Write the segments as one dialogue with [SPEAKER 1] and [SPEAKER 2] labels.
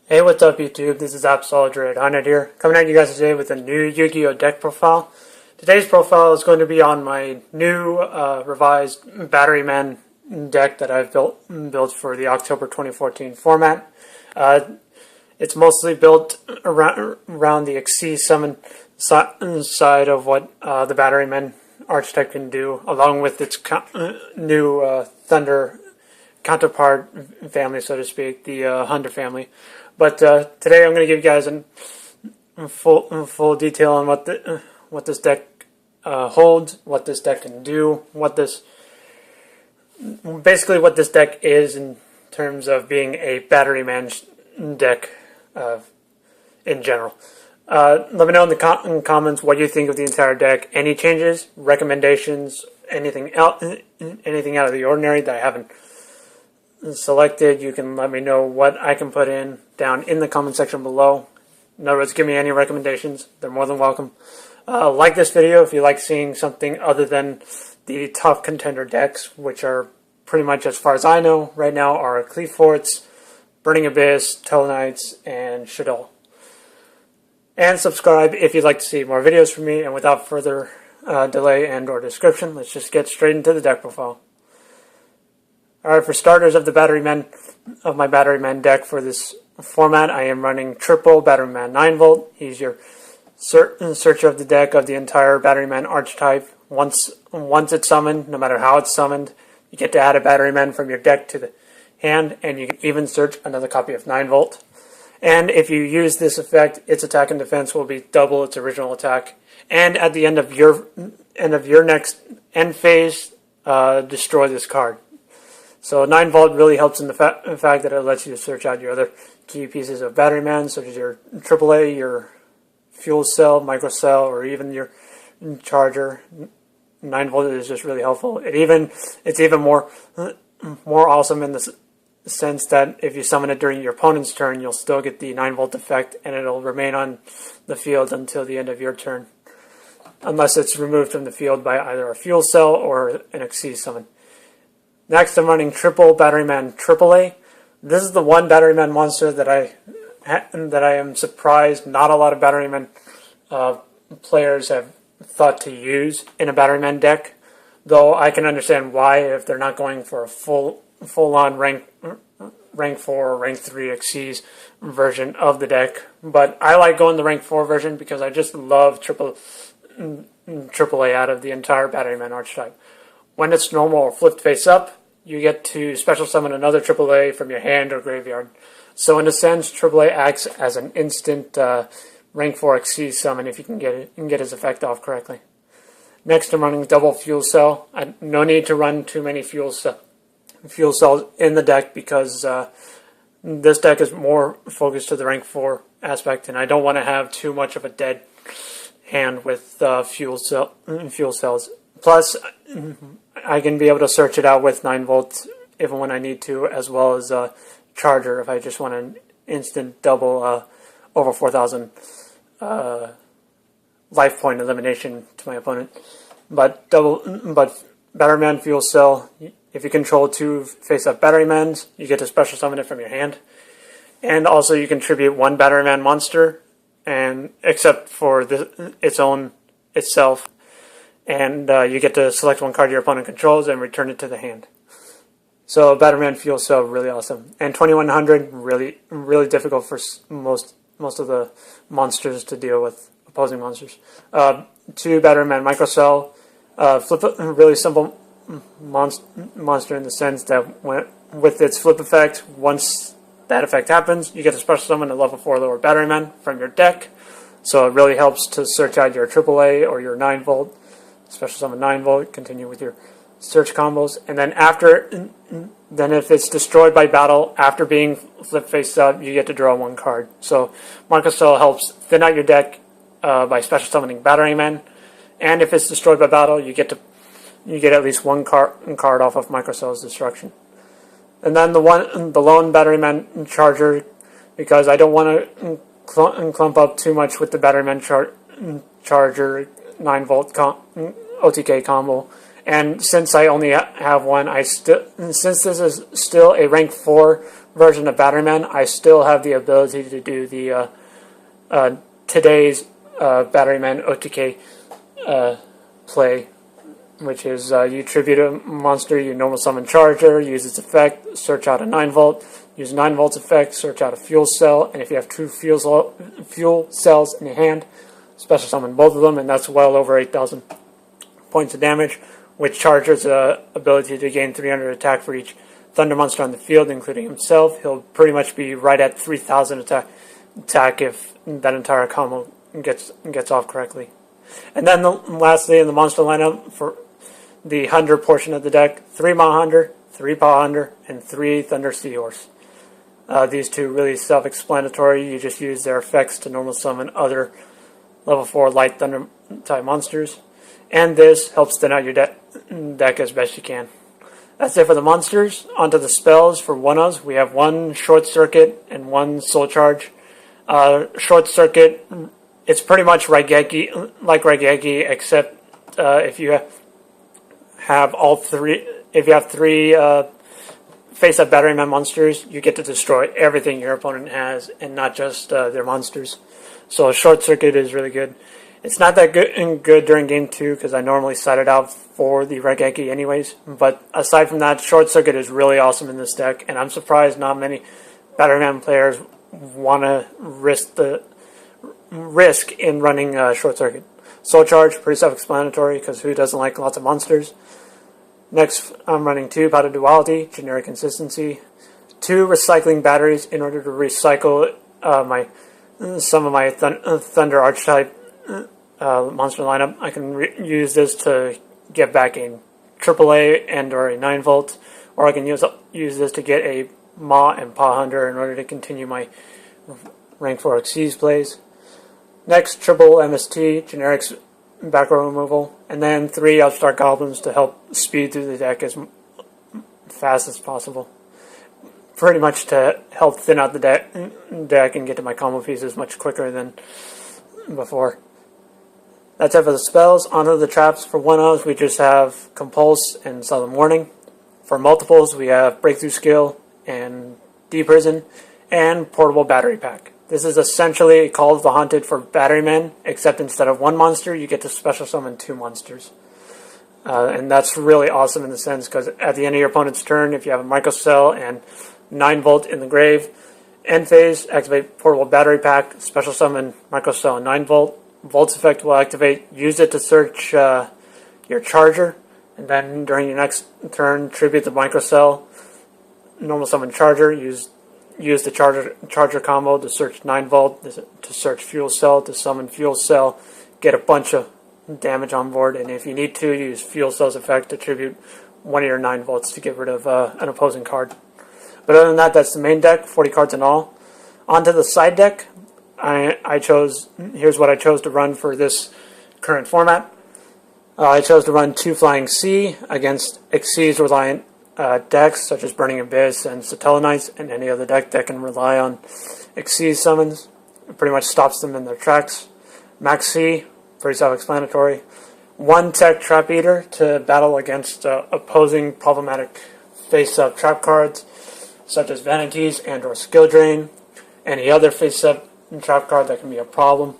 [SPEAKER 1] Hey, what's up YouTube? This is Upstart here, coming at you guys today with a new Yugioh deck profile. Today's profile is going to be on my new revised Batteryman deck that I've built for the October 2014 format. It's mostly built around the Exciton side of what the Batteryman archetype can do, along with its new Thunder counterpart family, so to speak, the Mahunder family. But today I'm going to give you guys a full detail on what this deck holds, what this deck can do, basically what this deck is in terms of being a Batteryman deck in general. Let me know in the comments what you think of the entire deck. Any changes, recommendations, anything out of the ordinary that I haven't selected. You can let me know what I can put in down in the comment section below. In other words, give me any recommendations. They're more than welcome. Like this video if you like seeing something other than the tough contender decks, which are pretty much, as far as I know right now, are Cleave Forts, Burning Abyss, Tellarknights, and Shaddoll. And subscribe if you'd like to see more videos from me. And without further delay and or description, let's just get straight into the deck profile. Alright, for starters of my Batteryman deck for this format, I am running triple Batteryman 9V. He's your searcher of the deck of the entire Batteryman archetype. Once it's summoned, no matter how it's summoned, you get to add a Batteryman from your deck to the hand, and you can even search another copy of 9V. And if you use this effect, its attack and defense will be double its original attack. And at the end of your next end phase, destroy this card. So 9V really helps in the fact that it lets you search out your other key pieces of Batteryman, such as your AAA, your Fuel Cell, Micro-Cell, or even your Charger. 9V is just really helpful. It's even more awesome in the sense that if you summon it during your opponent's turn, you'll still get the 9V effect, and it'll remain on the field until the end of your turn, unless it's removed from the field by either a Fuel Cell or an Exceed summon. Next, I'm running triple Batteryman AAA. This is the one Batteryman monster that I am surprised not a lot of Batteryman players have thought to use in a Batteryman deck. Though I can understand why if they're not going for a full-on rank 4 or rank 3 Xyz version of the deck. But I like going the rank 4 version because I just love AAA out of the entire Batteryman archetype. When it's normal or flipped face up, you get to special summon another AAA from your hand or graveyard. So in a sense, AAA acts as an instant rank 4 Xyz summon if you can get his effect off correctly. Next, I'm running double Fuel Cell. No need to run too many Fuel Cells in the deck because this deck is more focused to the rank 4 aspect, and I don't want to have too much of a dead hand with Fuel Cells. Plus, I can be able to search it out with 9V even when I need to, as well as Charger if I just want an instant double over 4,000 life point elimination to my opponent. But Batteryman Fuel Cell, if you control 2 face-up Batterymans, you get to special summon it from your hand. And also you contribute 1 Batteryman monster, and except for itself. And you get to select 1 card your opponent controls and return it to the hand. So Batteryman Fuel Cell, really awesome. And 2100, really difficult for most of the monsters to deal with, opposing monsters. 2 Batteryman Micro-Cell, flip a really simple monster in the sense that with its flip effect, once that effect happens, you get to special summon a level 4 lower Batteryman from your deck. So it really helps to search out your AAA or your 9V. Special summon 9V, continue with your search combos, and then if it's destroyed by battle after being flip face up, you get to draw 1 card. So Micro-Cell helps thin out your deck by special summoning Batteryman, and if it's destroyed by battle, you get at least 1 card off of Micro-Cell's destruction. And then the lone Batteryman Charger, because I don't want to clump up too much with the Batteryman Charger 9V OTK combo, and since I only have one, since this is still a rank 4 version of Batteryman, I still have the ability to do the today's Batteryman OTK play, which is you tribute a monster, you normal summon Charger, use its effect, search out a 9-volt, use 9-volt's effect, search out a fuel cell, and if you have 2 fuel cells in your hand, special summon both of them, and that's well over 8,000 points of damage, with Charger's ability to gain 300 attack for each Thunder monster on the field, including himself. He'll pretty much be right at 3,000 attack if that entire combo gets off correctly. And then lastly, in the monster lineup for the Hunder portion of the deck, 3 Mahunder, 3 Pahunder, and 3 Thunder Seahorse. These two really self-explanatory. You just use their effects to normal summon other level 4 light Thunder type monsters. And this helps thin out your deck as best you can. That's it for the monsters. Onto the spells. For 1-ofs, we have 1 Short Circuit and 1 Soul Charge. Short Circuit, it's pretty much Raigeki, like Raigeki, except if you have all 3, if you have 3 face-up Batteryman monsters, you get to destroy everything your opponent has, and not just their monsters. So Short Circuit is really good. It's not that good during Game 2, because I normally side it out for the Raigeki anyways, but aside from that, Short Circuit is really awesome in this deck, and I'm surprised not many Batteryman players want to risk in running Short Circuit. Soul Charge, pretty self-explanatory, because who doesn't like lots of monsters? Next, I'm running 2 Pot of Duality, generic consistency, 2 recycling batteries in order to recycle some of my Thunder Archetype monster lineup. I can use this to get back a AAA and or a 9-volt, or I can use this to get a Ma and Pahunder in order to continue my rank 4 Xyz plays. Next, triple MST, generics back row removal, and then 3 Upstart Goblins to help speed through the deck as fast as possible. Pretty much to help thin out the deck and get to my combo pieces much quicker than before. That's it for the spells. Onto the traps. For 1-ofs, we just have Compulse and Solemn Warning. For multiples, we have Breakthrough Skill and Deprison and Portable Battery Pack. This is essentially a Call of the Haunted for Batterymen, except instead of 1 monster, you get to special summon 2 monsters. And that's really awesome in the sense, because at the end of your opponent's turn, if you have a Micro-Cell and 9-volt in the grave, end phase, activate Portable Battery Pack, special summon Micro-Cell and 9-volt. Volt's effect will activate, use it to search your Charger, and then during your next turn, tribute the Micro-Cell, normal summon Charger, use the Charger combo to search 9-volt, to search Fuel Cell, to summon Fuel Cell, get a bunch of damage on board, and if you need to, use Fuel Cell's effect to tribute one of your 9-volts to get rid of an opposing card. But other than that, that's the main deck, 40 cards in all. Onto the side deck, here's what I chose to run for this current format. I chose to run 2 Flying Sea against Xyz reliant decks such as Burning Abyss and Satellanites, and any other deck that can rely on Xyz summons. It pretty much stops them in their tracks. Maxx, pretty self-explanatory. 1 Tech Trap Eater to battle against opposing problematic face-up trap cards such as Vanities and or Skill Drain. Any other face-up trap card that can be a problem.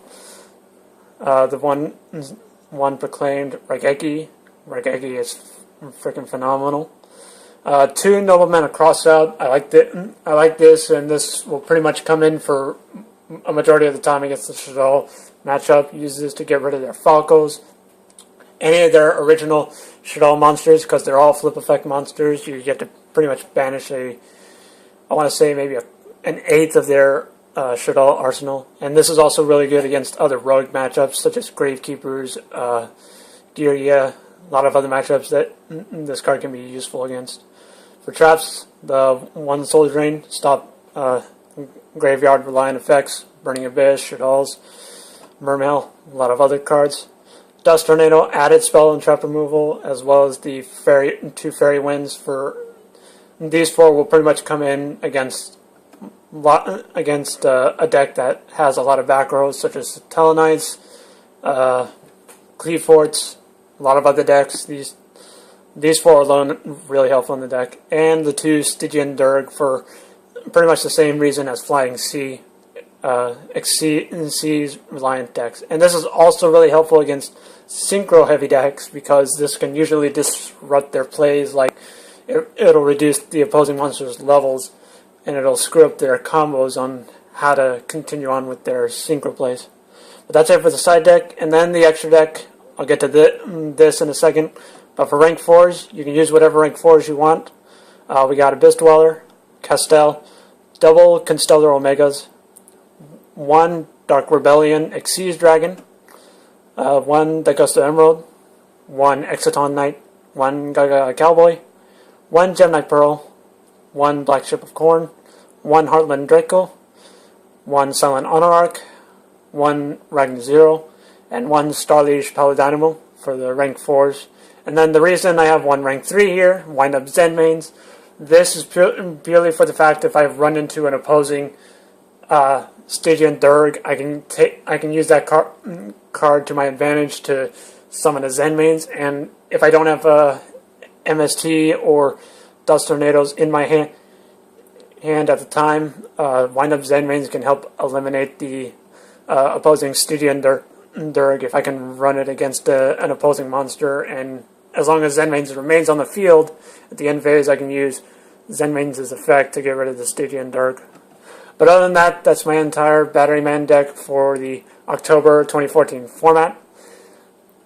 [SPEAKER 1] The one proclaimed Raigeki. Raigeki is freaking phenomenal. 2 Nobleman of Crossout. I like this, and this will pretty much come in for a majority of the time against the Shaddoll matchup. Use this to get rid of their Falcos. Any of their original Shaddoll monsters, because they're all flip effect monsters, you get to pretty much banish I want to say maybe an eighth of their Shaddoll arsenal. And this is also really good against other rogue matchups, such as Gravekeepers, Dirya, a lot of other matchups that this card can be useful against. For traps, the 1 Soul Drain, stop Graveyard Reliant effects, Burning Abyss, Shaddolls, Mermail, a lot of other cards. Dust Tornado, added spell and trap removal, as well as the 2 Fairy Winds. For these 4 will pretty much come in against a deck that has a lot of back rows, such as Telenites, Cleaforts, a lot of other decks. These 4 alone really helpful in the deck, and the 2 Stygian Dirge for pretty much the same reason as Flying Sea, Seas reliant decks. And this is also really helpful against synchro heavy decks because this can usually disrupt their plays. Like it'll reduce the opposing monster's levels and it'll screw up their combos on how to continue on with their synchro plays. But that's it for the side deck, and then the extra deck. I'll get to this in a second. But for rank 4s, you can use whatever rank 4s you want. We got Abyss Dweller, Castel, double Constellar Omegas, 1 Dark Rebellion Xyz Dragon, 1 Daigusto Emeral, 1 Exciton Knight, 1 Gagaga Cowboy, 1 Gemini Pearl, 1 Blackship of Corn, 1 Heartlandraco, 1 Silent Honorarch, 1 Ragnazero, and 1 Starliege Paladynamo for the rank 4s. And then the reason I have 1 rank 3 here, Wind-Up Zenmaines, this is purely for the fact if I've run into an opposing Stygian Durg, I can use that card to my advantage to summon a Zenmaines, and if I don't have MST or Dust Tornadoes in my hand at the time, Wind-Up Zenmaines can help eliminate the opposing Stygian Durg if I can run it against an opposing monster, and as long as Zenmaines remains on the field, at the end phase I can use Zenmaines' effect to get rid of the Stygian Durg. But other than that, that's my entire Batteryman deck for the October 2014 format.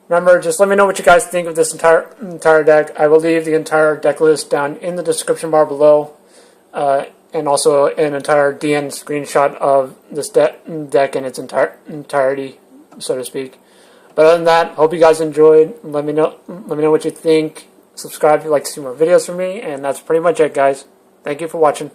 [SPEAKER 1] Remember, just let me know what you guys think of this entire deck. I will leave the entire deck list down in the description bar below, and also an entire DN screenshot of this deck in its entirety, so to speak. But other than that, hope you guys enjoyed. Let me know what you think. Subscribe if you'd like to see more videos from me, and that's pretty much it, guys. Thank you for watching.